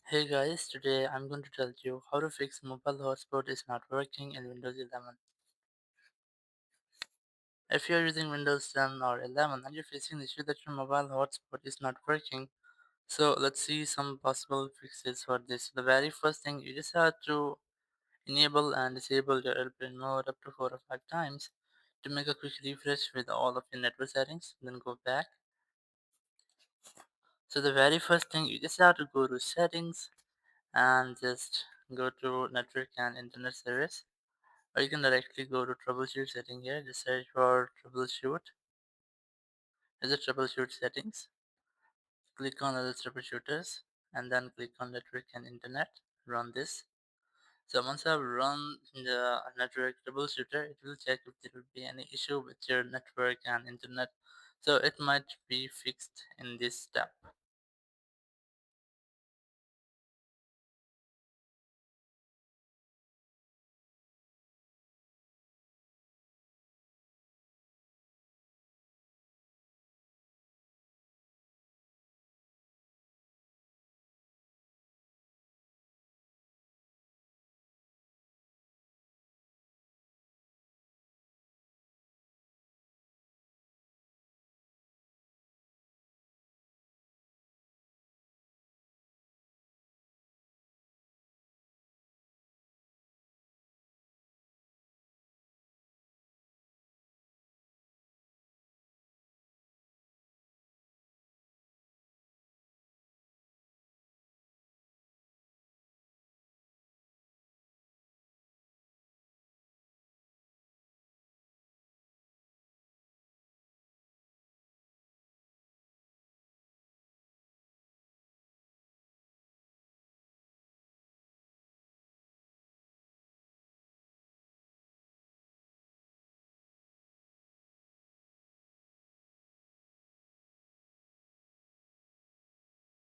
Hey guys, today I'm going to tell you how to fix mobile hotspot is not working in Windows 11. If you're using Windows 10 or 11 and you're facing the issue that your mobile hotspot is not working, so let's see some possible fixes for this. The very first thing, you just have to enable and disable your airplane mode up to 4 or 5 times to make a quick refresh with all of your network settings, then go back. So the very first thing, you just have to go to settings and just go to network and internet service. Or you can directly go to troubleshoot setting here. Just search for troubleshoot. Is it troubleshoot settings? Click on other troubleshooters and then click on network and internet. Run this. So once I've run the network troubleshooter, it will check if there will be any issue with your network and internet. So it might be fixed in this step.